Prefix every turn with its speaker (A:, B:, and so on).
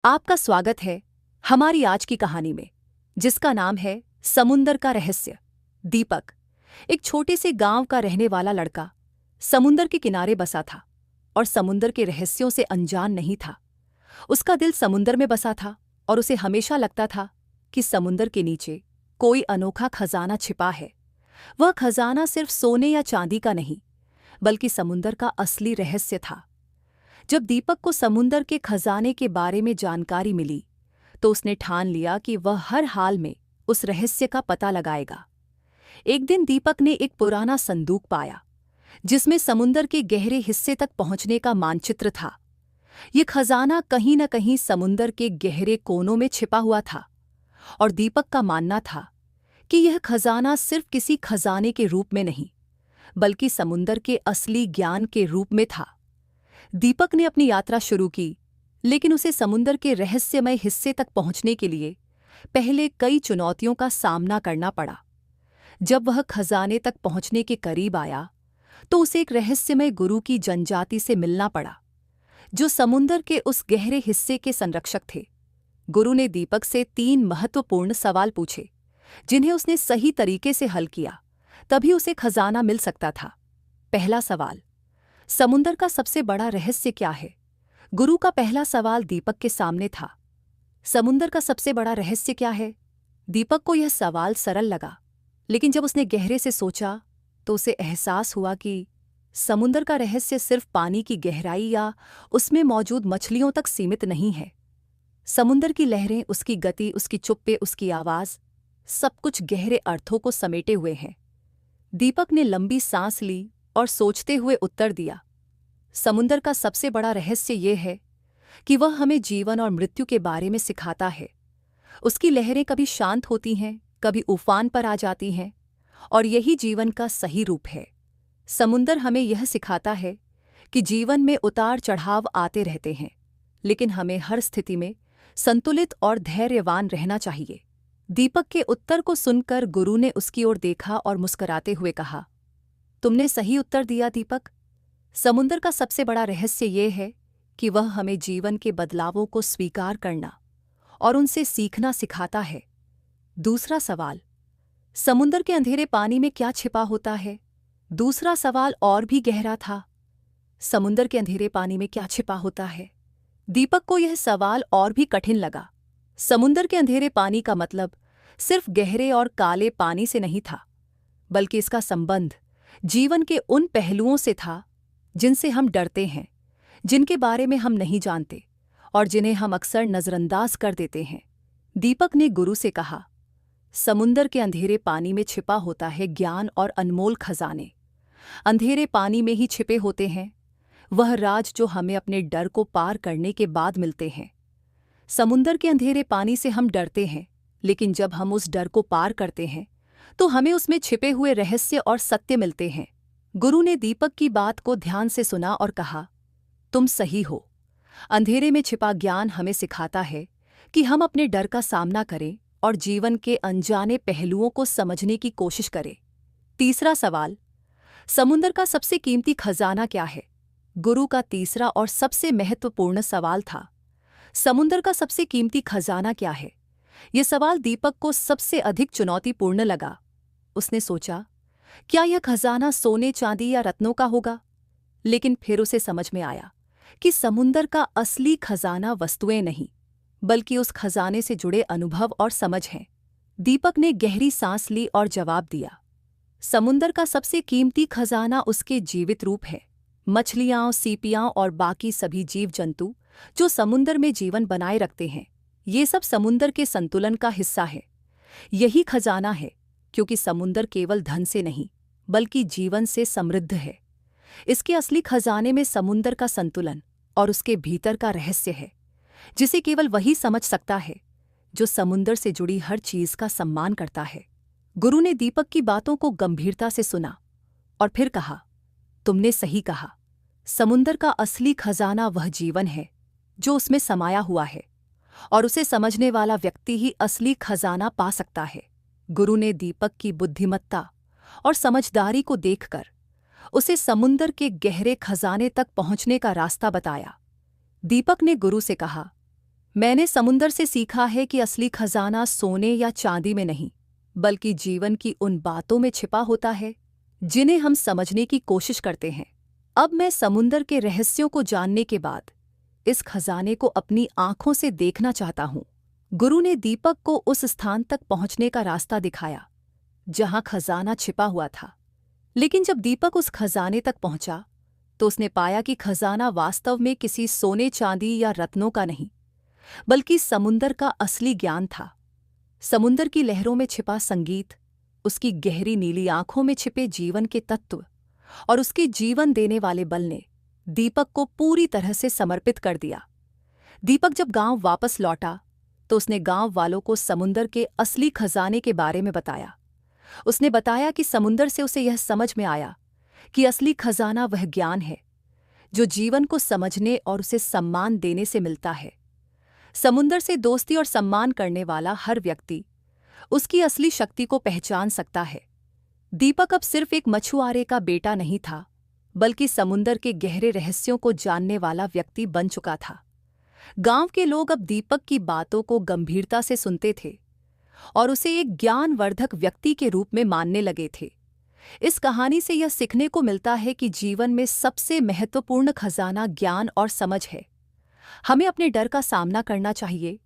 A: आपका स्वागत है हमारी आज की कहानी में, जिसका नाम है समुंदर का रहस्य। दीपक एक छोटे से गांव का रहने वाला लड़का समुंदर के किनारे बसा था और समुंदर के रहस्यों से अनजान नहीं था। उसका दिल समुंदर में बसा था और उसे हमेशा लगता था कि समुंदर के नीचे कोई अनोखा खजाना छिपा है। वह खजाना सिर्फ सोने या चांदी का नहीं, बल्कि समुंदर का असली रहस्य था। जब दीपक को समुंदर के खजाने के बारे में जानकारी मिली, तो उसने ठान लिया कि वह हर हाल में उस रहस्य का पता लगाएगा। एक दिन दीपक ने एक पुराना संदूक पाया, जिसमें समुंदर के गहरे हिस्से तक पहुंचने का मानचित्र था। ये खजाना कहीं न कहीं समुंदर के गहरे कोनों में छिपा हुआ था, और दीपक का मानना था कि यह खजाना सिर्फ किसी खजाने के रूप में नहीं, बल्कि समुंदर के असली ज्ञान के रूप में था। दीपक ने अपनी यात्रा शुरू की, लेकिन उसे समुंदर के रहस्यमय हिस्से तक पहुंचने के लिए पहले कई चुनौतियों का सामना करना पड़ा। जब वह खजाने तक पहुंचने के करीब आया, तो उसे एक रहस्यमय गुरु की जनजाति से मिलना पड़ा, जो समुंदर के उस गहरे हिस्से के संरक्षक थे। गुरु ने दीपक से 3 महत्वपूर्ण सवाल पूछे, जिन्हें उसने सही तरीके से हल किया, तभी उसे खजाना मिल सकता था। पहला सवाल, समुंदर का सबसे बड़ा रहस्य क्या है? गुरु का पहला सवाल दीपक के सामने था। समुंदर का सबसे बड़ा रहस्य क्या है? दीपक को यह सवाल सरल लगा, लेकिन जब उसने गहरे से सोचा, तो उसे एहसास हुआ कि समुंदर का रहस्य सिर्फ पानी की गहराई या उसमें मौजूद मछलियों तक सीमित नहीं है। समुंदर की लहरें, उसकी गति, उसकी चुप्पे, उसकी आवाज, सब कुछ गहरे अर्थों को समेटे हुए हैं। दीपक ने लंबी सांस ली और सोचते हुए उत्तर दिया, समुंदर का सबसे बड़ा रहस्य यह है कि वह हमें जीवन और मृत्यु के बारे में सिखाता है। उसकी लहरें कभी शांत होती हैं, कभी उफान पर आ जाती हैं, और यही जीवन का सही रूप है। समुंदर हमें यह सिखाता है कि जीवन में उतार चढ़ाव आते रहते हैं, लेकिन हमें हर स्थिति में संतुलित और धैर्यवान रहना चाहिए। दीपक के उत्तर को सुनकर गुरु ने उसकी ओर देखा और मुस्कुराते हुए कहा, तुमने सही उत्तर दिया दीपक। समुंदर का सबसे बड़ा रहस्य यह है कि वह हमें जीवन के बदलावों को स्वीकार करना और उनसे सीखना सिखाता है। दूसरा सवाल, समुंदर के अंधेरे पानी में क्या छिपा होता है? दूसरा सवाल और भी गहरा था। समुंदर के अंधेरे पानी में क्या छिपा होता है? दीपक को यह सवाल और भी कठिन लगा। समुंदर के अंधेरे पानी का मतलब सिर्फ गहरे और काले पानी से नहीं था, बल्कि इसका संबंध जीवन के उन पहलुओं से था जिनसे हम डरते हैं, जिनके बारे में हम नहीं जानते और जिन्हें हम अक्सर नज़रअंदाज कर देते हैं। दीपक ने गुरु से कहा, समुंदर के अंधेरे पानी में छिपा होता है ज्ञान और अनमोल खजाने। अंधेरे पानी में ही छिपे होते हैं वह राज जो हमें अपने डर को पार करने के बाद मिलते हैं। समुंदर के अंधेरे पानी से हम डरते हैं, लेकिन जब हम उस डर को पार करते हैं, तो हमें उसमें छिपे हुए रहस्य और सत्य मिलते हैं। गुरु ने दीपक की बात को ध्यान से सुना और कहा, तुम सही हो। अंधेरे में छिपा ज्ञान हमें सिखाता है कि हम अपने डर का सामना करें और जीवन के अनजाने पहलुओं को समझने की कोशिश करें। तीसरा सवाल, समुंदर का सबसे कीमती खजाना क्या है? गुरु का तीसरा और सबसे महत्वपूर्ण सवाल था, समुंदर का सबसे कीमती खजाना क्या है? यह सवाल दीपक को सबसे अधिक चुनौतीपूर्ण लगा। उसने सोचा, क्या यह खजाना सोने, चांदी या रत्नों का होगा? लेकिन फिर उसे समझ में आया कि समुंदर का असली खजाना वस्तुएं नहीं, बल्कि उस खजाने से जुड़े अनुभव और समझ हैं। दीपक ने गहरी सांस ली और जवाब दिया, समुंदर का सबसे कीमती खजाना उसके जीवित रूप है। मछलियां, सीपियां और बाकी सभी जीव जंतु जो समुंदर में जीवन बनाए रखते हैं, ये सब समुंदर के संतुलन का हिस्सा है। यही खजाना है, क्योंकि समुंदर केवल धन से नहीं, बल्कि जीवन से समृद्ध है। इसके असली खजाने में समुंदर का संतुलन और उसके भीतर का रहस्य है, जिसे केवल वही समझ सकता है जो समुंदर से जुड़ी हर चीज का सम्मान करता है। गुरु ने दीपक की बातों को गंभीरता से सुना और फिर कहा, तुमने सही कहा। समुंदर का असली खजाना वह जीवन है जो उसमें समाया हुआ है, और उसे समझने वाला व्यक्ति ही असली खजाना पा सकता है। गुरु ने दीपक की बुद्धिमत्ता और समझदारी को देखकर उसे समुंदर के गहरे खजाने तक पहुंचने का रास्ता बताया। दीपक ने गुरु से कहा, मैंने समुंदर से सीखा है कि असली खजाना सोने या चांदी में नहीं, बल्कि जीवन की उन बातों में छिपा होता है जिन्हें हम समझने की कोशिश करते हैं। अब मैं समुंदर के रहस्यों को जानने के बाद इस खजाने को अपनी आंखों से देखना चाहता हूँ। गुरु ने दीपक को उस स्थान तक पहुंचने का रास्ता दिखाया जहां खजाना छिपा हुआ था। लेकिन जब दीपक उस खजाने तक पहुंचा तो उसने पाया कि खजाना वास्तव में किसी सोने चांदी या रत्नों का नहीं, बल्कि समुंदर का असली ज्ञान था। समुंदर की लहरों में छिपा संगीत, उसकी गहरी नीली आंखों में छिपे जीवन के तत्व और उसके जीवन देने वाले बल ने दीपक को पूरी तरह से समर्पित कर दिया। दीपक जब गांव वापस लौटा तो उसने गांव वालों को समुंदर के असली खजाने के बारे में बताया। उसने बताया कि समुंदर से उसे यह समझ में आया कि असली खजाना वह ज्ञान है जो जीवन को समझने और उसे सम्मान देने से मिलता है। समुंदर से दोस्ती और सम्मान करने वाला हर व्यक्ति उसकी असली शक्ति को पहचान सकता है। दीपक अब सिर्फ एक मछुआरे का बेटा नहीं था, बल्कि समुंदर के गहरे रहस्यों को जानने वाला व्यक्ति बन चुका था। गांव के लोग अब दीपक की बातों को गंभीरता से सुनते थे और उसे एक ज्ञानवर्धक व्यक्ति के रूप में मानने लगे थे। इस कहानी से यह सीखने को मिलता है कि जीवन में सबसे महत्वपूर्ण खजाना ज्ञान और समझ है। हमें अपने डर का सामना करना चाहिए,